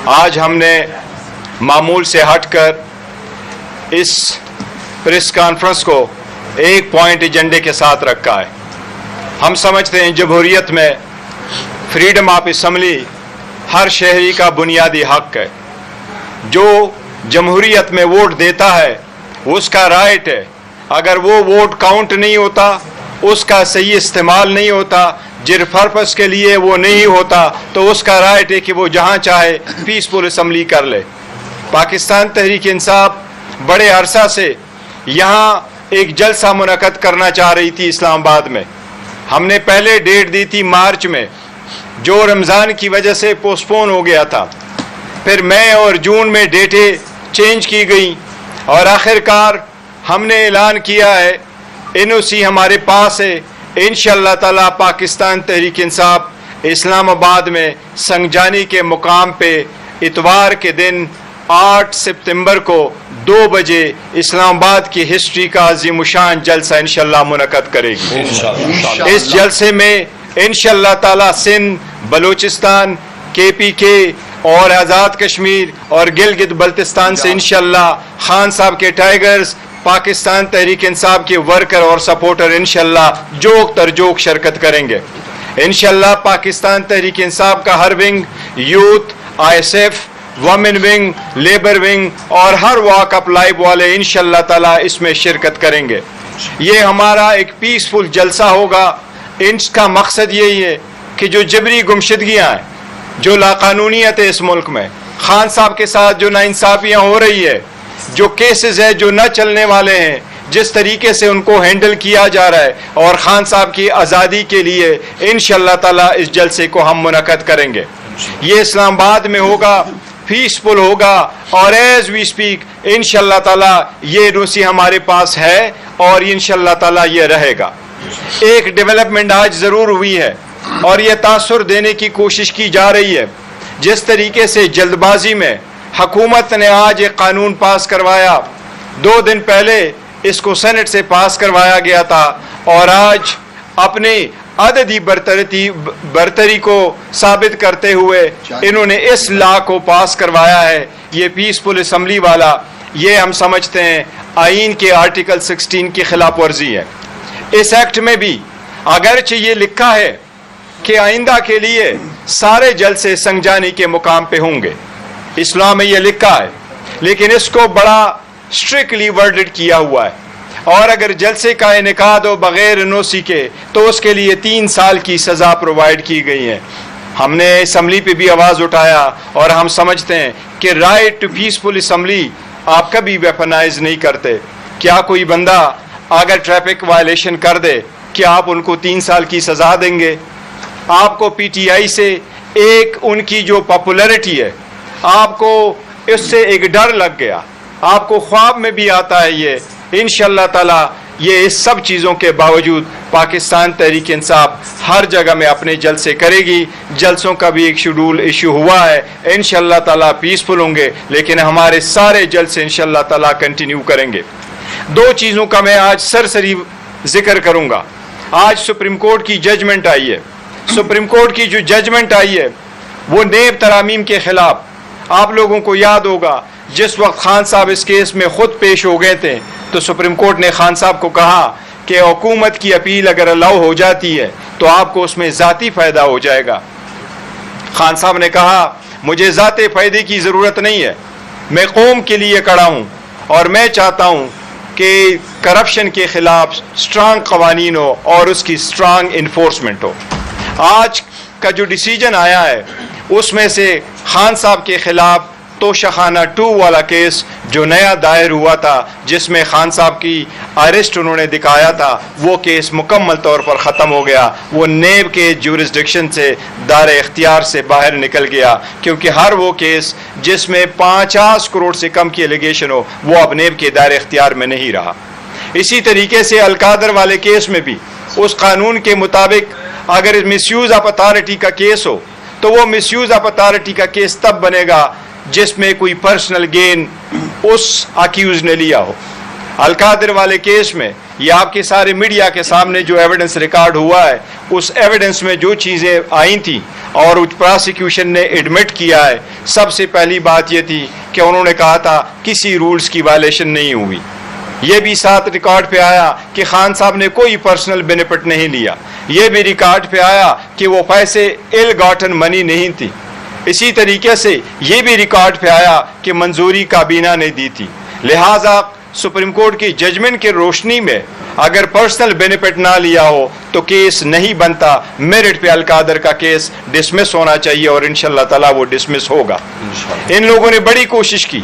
آج ہم نے معمول سے ہٹ کر اس پریس کانفرنس کو ایک پوائنٹ ایجنڈے کے ساتھ رکھا ہے. ہم سمجھتے ہیں جمہوریت میں فریڈم آف اسمبلی ہر شہری کا بنیادی حق ہے. جو جمہوریت میں ووٹ دیتا ہے اس کا رائٹ ہے. اگر وہ ووٹ کاؤنٹ نہیں ہوتا، اس کا صحیح استعمال نہیں ہوتا، جن پرپس کے لیے وہ نہیں ہوتا، تو اس کا رائٹ ہے کہ وہ جہاں چاہے پیسفل اسمبلی کر لے. پاکستان تحریک انصاف بڑے عرصہ سے یہاں ایک جلسہ منعقد کرنا چاہ رہی تھی اسلام آباد میں. ہم نے پہلے ڈیٹ دی تھی مارچ میں، جو رمضان کی وجہ سے پوسٹ پون ہو گیا تھا. پھر مئی اور جون میں ڈیٹیں چینج کی گئی اور آخر کار ہم نے اعلان کیا ہے، NOC ہمارے پاس ہے. انشاءاللہ تعالی پاکستان تحریک انصاف اسلام آباد میں سنگجانی کے مقام پہ اتوار کے دن 8 ستمبر کو 2 بجے اسلام آباد کی ہسٹری کا عظیم الشان جلسہ انشاءاللہ منعقد کرے گی. اس جلسے میں انشاءاللہ تعالی سندھ، بلوچستان، KPK اور آزاد کشمیر اور گلگت بلتستان سے انشاءاللہ خان صاحب کے ٹائیگرز، پاکستان تحریک انصاف کے ورکر اور سپورٹر انشاءاللہ جوک تر جوک شرکت کریں گے. انشاءاللہ پاکستان تحریک انصاف کا ہر wing, youth, ISF، women wing, labour wing اور ہر واک اپ لائف والے انشاءاللہ تعالی اس میں شرکت کریں گے. یہ ہمارا ایک پیسفل جلسہ ہوگا. اس کا مقصد یہی ہے کہ جو جبری گمشدگیاں ہیں، جو لاقانونیت ہے اس ملک میں، خان صاحب کے ساتھ جو ناانصافیاں ہو رہی ہے، جو کیسز ہے جو نہ چلنے والے ہیں، جس طریقے سے ان کو ہینڈل کیا جا رہا ہے، اور خان صاحب کی آزادی کے لیے انشاءاللہ تعالی اس جلسے کو ہم منعقد کریں گے. یہ اسلام آباد میں ہوگا، پیسفل ہوگا، اور ایز وی اسپیک انشاءاللہ تعالی یہ NOC ہمارے پاس ہے اور انشاءاللہ تعالی یہ رہے گا. ایک ڈیولپمنٹ آج ضرور ہوئی ہے اور یہ تاثر دینے کی کوشش کی جا رہی ہے. جس طریقے سے جلد بازی میں حکومت نے آج ایک قانون پاس کروایا، 2 دن پہلے اس کو سینٹ سے پاس کروایا گیا تھا، اور آج اپنی عددی برتری کو ثابت کرتے ہوئے انہوں نے اس لا کو پاس کروایا ہے. یہ پیسفل اسمبلی والا، یہ ہم سمجھتے ہیں آئین کے آرٹیکل 16 کی خلاف ورزی ہے. اس ایکٹ میں بھی اگرچہ یہ لکھا ہے کہ آئندہ کے لیے سارے جلسے سنگجانی کے مقام پہ ہوں گے، اسلام میں یہ لکھا ہے، لیکن اس کو بڑا اسٹرکٹلی ورڈڈ کیا ہوا ہے. اور اگر جلسے کا انعقاد ہو بغیر NOC کے تو اس کے لیے 3 سال کی سزا پرووائڈ کی گئی ہے. ہم نے اسمبلی پہ بھی آواز اٹھایا اور ہم سمجھتے ہیں کہ رائٹ ٹو پیسفل اسمبلی آپ کبھی ویپنائز نہیں کرتے. کیا کوئی بندہ اگر ٹریفک وائلیشن کر دے کیا آپ ان کو 3 سال کی سزا دیں گے؟ آپ کو PTI سے ایک ان کی جو پاپولیرٹی ہے، آپ کو اس سے ایک ڈر لگ گیا، آپ کو خواب میں بھی آتا ہے یہ. انشاءاللہ تعالی یہ اس سب چیزوں کے باوجود پاکستان تحریک انصاف ہر جگہ میں اپنے جلسے کرے گی. جلسوں کا بھی ایک شیڈول ایشو ہوا ہے، انشاءاللہ تعالی پیسفل ہوں گے، لیکن ہمارے سارے جلسے انشاءاللہ تعالی کنٹینیو کریں گے. 2 چیزوں کا میں آج سرسری ذکر کروں گا. آج سپریم کورٹ کی ججمنٹ آئی ہے. سپریم کورٹ کی جو ججمنٹ آئی ہے وہ نیب ترامیم کے خلاف. آپ لوگوں کو یاد ہوگا جس وقت خان صاحب اس کیس میں خود پیش ہو گئے تھے تو سپریم کورٹ نے خان صاحب کو کہا کہ حکومت کی اپیل اگر الاؤ ہو جاتی ہے تو آپ کو اس میں ذاتی فائدہ ہو جائے گا. خان صاحب نے کہا مجھے ذاتی فائدے کی ضرورت نہیں ہے، میں قوم کے لیے کھڑا ہوں اور میں چاہتا ہوں کہ کرپشن کے خلاف سٹرانگ قوانین ہو اور اس کی سٹرانگ انفورسمنٹ ہو. آج کا جو ڈیسیجن آیا ہے اس میں سے خان صاحب کے خلاف توشخانہ 2 والا کیس جو نیا دائر ہوا تھا جس میں خان صاحب کی اریسٹ انہوں نے دکھایا تھا، وہ کیس مکمل طور پر ختم ہو گیا. وہ نیب کے جورسڈکشن سے، دار اختیار سے باہر نکل گیا، کیونکہ ہر وہ کیس جس میں 50 کروڑ سے کم کی ایلیگیشن ہو وہ اب نیب کے دائر اختیار میں نہیں رہا. اسی طریقے سے القادر والے کیس میں بھی اس قانون کے مطابق اگر مس یوز آف اتھارٹی کا کیس ہو تو وہ مس یوز آف اتھارٹی کا کیس تب بنے گا جس میں کوئی پرسنل گین اس اکیوز نے لیا ہو. القادر والے کیس میں یہ آپ کے سارے میڈیا کے سامنے جو ایویڈنس ریکارڈ ہوا ہے، اس ایویڈنس میں جو چیزیں آئی تھیں اور پراسیکیوشن نے ایڈمٹ کیا ہے، سب سے پہلی بات یہ تھی کہ انہوں نے کہا تھا کسی رولز کی وائلیشن نہیں ہوئی۔ یہ بھی ساتھ ریکارڈ پہ آیا کہ خان صاحب نے کوئی پرسنل بینیفٹ نہیں لیا۔ یہ بھی ریکارڈ پہ آیا کہ وہ پیسے ایل گاٹن منی نہیں تھی۔ اسی طریقے سے یہ بھی ریکارڈ پہ آیا کہ منظوری کابینہ نے دی تھی۔ لہٰذا سپریم کورٹ کی ججمنٹ کی روشنی میں اگر پرسنل بینیفٹ نہ لیا ہو تو کیس نہیں بنتا، میرٹ پہ القادر کا کیس ڈسمس ہونا چاہیے اور انشاءاللہ تعالیٰ وہ ڈسمس ہوگا۔ ان لوگوں نے بڑی کوشش کی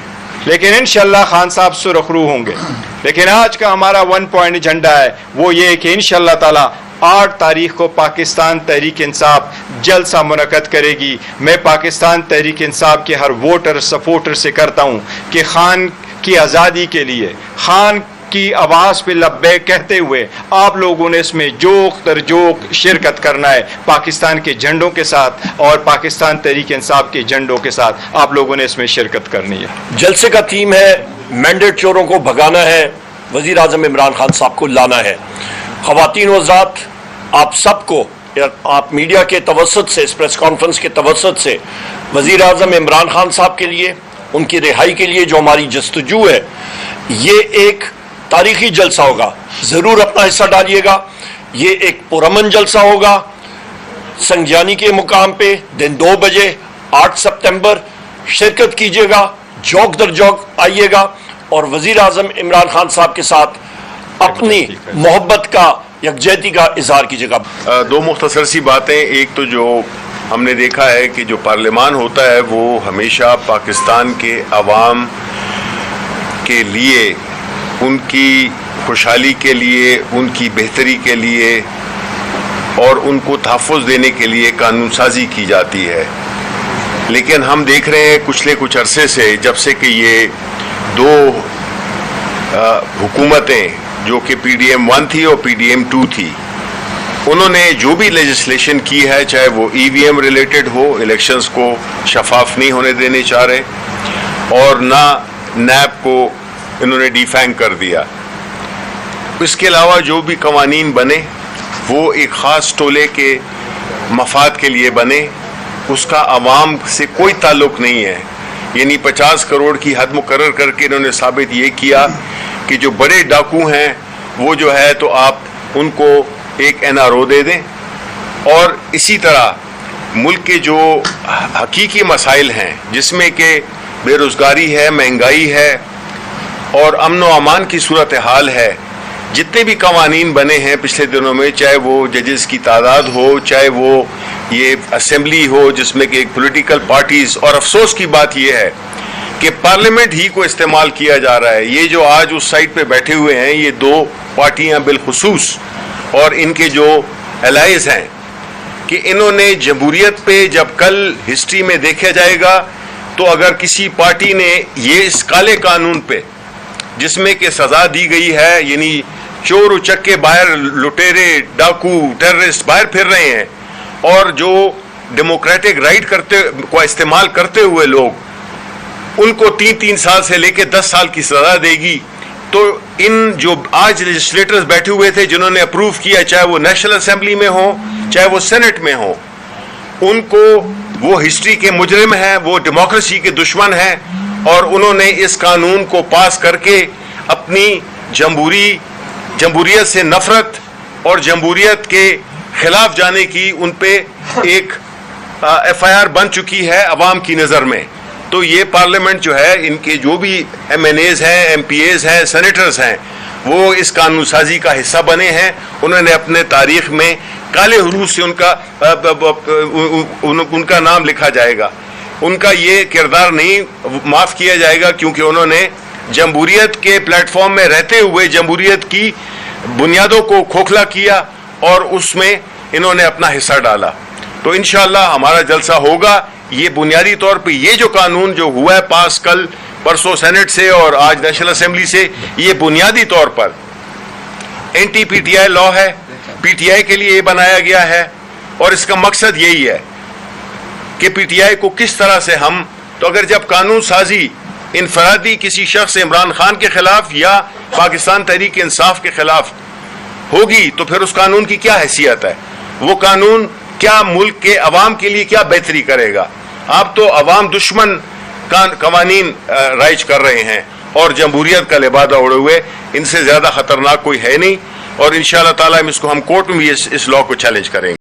لیکن انشاءاللہ خان صاحب سرخ رو ہوں گے۔ لیکن آج کا ہمارا 1 پوائنٹ ایجنڈا ہے وہ یہ کہ انشاءاللہ تعالیٰ 8 تاریخ کو پاکستان تحریک انصاف جلسہ منعقد کرے گی۔ میں پاکستان تحریک انصاف کے ہر ووٹر سپورٹر سے کرتا ہوں کہ خان کی آزادی کے لیے، خان کی آواز پہ لبیک کہتے ہوئے آپ لوگوں نے اس میں جوق تر جوق شرکت کرنا ہے، پاکستان کے جھنڈوں کے ساتھ اور پاکستان تحریک انصاف کے جھنڈوں کے ساتھ آپ لوگوں نے اس میں شرکت کرنی ہے۔ جلسے کا تھیم ہے مینڈیٹ چوروں کو بھگانا ہے، وزیر اعظم عمران خان صاحب کو لانا ہے۔ خواتین و حضرات، آپ سب کو، آپ میڈیا کے توسط سے، اس پریس کانفرنس کے توسط سے وزیر اعظم عمران خان صاحب کے لیے، ان کی رہائی کے لیے جو ہماری جستجو ہے، یہ ایک تاریخی جلسہ ہوگا، ضرور اپنا حصہ ڈالیے گا۔ یہ ایک پرامن جلسہ ہوگا سنگجانی کے مقام پہ دن 2 بجے 8 ستمبر شرکت کیجیے گا، جوک در جوک آئیے گا اور وزیر اعظم عمران خان صاحب کے ساتھ اپنی محبت کا، یکجہتی کا اظہار کیجیے گا۔ 2 مختصر سی باتیں۔ ایک تو جو ہم نے دیکھا ہے کہ جو پارلیمان ہوتا ہے وہ ہمیشہ پاکستان کے عوام کے لیے، ان کی خوشحالی کے لیے، ان کی بہتری کے لیے اور ان کو تحفظ دینے کے لیے قانون سازی کی جاتی ہے۔ لیکن ہم دیکھ رہے ہیں پچھلے کچھ عرصے سے، جب سے کہ یہ 2 حکومتیں جو کہ پی ڈی ایم 1 تھی اور پی ڈی ایم 2 تھی، انہوں نے جو بھی لیجسلیشن کی ہے، چاہے وہ ای وی ایم ریلیٹڈ ہو، الیکشنز کو شفاف نہیں ہونے دینے چاہ رہے، اور نہ نیب کو انہوں نے ڈیفینگ کر دیا۔ اس کے علاوہ جو بھی قوانین بنے وہ ایک خاص ٹولے کے مفاد کے لیے بنے، اس کا عوام سے کوئی تعلق نہیں ہے۔ یعنی 50 کروڑ کی حد مقرر کر کے انہوں نے ثابت یہ کیا کہ جو بڑے ڈاکو ہیں وہ جو ہے تو آپ ان کو ایک این آر او دے دیں، اور اسی طرح ملک کے جو حقیقی مسائل ہیں جس میں کہ بے روزگاری ہے، مہنگائی ہے اور امن و امان کی صورتحال ہے، جتنے بھی قوانین بنے ہیں پچھلے دنوں میں، چاہے وہ ججز کی تعداد ہو، چاہے وہ یہ اسمبلی ہو جس میں کہ ایک پولیٹیکل پارٹیز، اور افسوس کی بات یہ ہے کہ پارلیمنٹ ہی کو استعمال کیا جا رہا ہے۔ یہ جو آج اس سائٹ پہ بیٹھے ہوئے ہیں، یہ 2 پارٹیاں بالخصوص اور ان کے جو الائز ہیں، کہ انہوں نے جمہوریت پہ، جب کل ہسٹری میں دیکھا جائے گا تو اگر کسی پارٹی نے یہ اس کالے قانون پہ جس میں کہ سزا دی گئی ہے، یعنی چور اچکے باہر، لٹیرے، ڈاکو، ٹیررسٹ باہر پھر رہے ہیں، اور جو ڈیموکریٹک رائٹ کو استعمال کرتے ہوئے لوگ، ان کو 3 سال سے لے کے 10 سال کی سزا دے گی، تو ان جو آج لیجسلیٹرز بیٹھے ہوئے تھے جنہوں نے اپروو کیا، چاہے وہ نیشنل اسمبلی میں ہوں چاہے وہ سینٹ میں ہوں، ان کو وہ ہسٹری کے مجرم ہیں، وہ ڈیموکریسی کے دشمن ہیں، اور انہوں نے اس قانون کو پاس کر کے اپنی جمہوریت سے نفرت اور جمہوریت کے خلاف جانے کی ان پہ ایک ایف آئی آر بن چکی ہے عوام کی نظر میں۔ تو یہ پارلیمنٹ جو ہے، ان کے جو بھی ایم این ایز ہیں، ایم پی ایز ہیں، سینیٹرز ہیں، وہ اس قانون سازی کا حصہ بنے ہیں۔ انہوں نے اپنے تاریخ میں کالے حروف سے ان کا نام لکھا جائے گا، ان کا یہ کردار نہیں معاف کیا جائے گا، کیونکہ انہوں نے جمہوریت کے پلیٹ فارم میں رہتے ہوئے جمہوریت کی بنیادوں کو کھوکھلا کیا اور اس میں انہوں نے اپنا حصہ ڈالا۔ تو انشاءاللہ ہمارا جلسہ ہوگا۔ یہ بنیادی طور پہ یہ جو قانون جو ہوا ہے پاس کل پرسوں سینٹ سے اور آج نیشنل اسمبلی سے، یہ بنیادی طور پر اینٹی پی ٹی آئی لا ہے، پی ٹی آئی کے لیے یہ بنایا گیا ہے، اور اس کا مقصد یہی ہے کہ پی ٹی آئی کو کس طرح سے ہم، تو اگر جب قانون سازی انفرادی کسی شخص عمران خان کے خلاف یا پاکستان تحریک انصاف کے خلاف ہوگی تو پھر اس قانون کی کیا حیثیت ہے؟ وہ قانون کیا ملک کے عوام کے لیے کیا بہتری کرے گا؟ آپ تو عوام دشمن قوانین رائج کر رہے ہیں اور جمہوریت کا لبادہ اڑے ہوئے. ان سے زیادہ خطرناک کوئی ہے نہیں، اور انشاءاللہ تعالی ہم کورٹ میں بھی اس لا کو چیلنج کریں گے.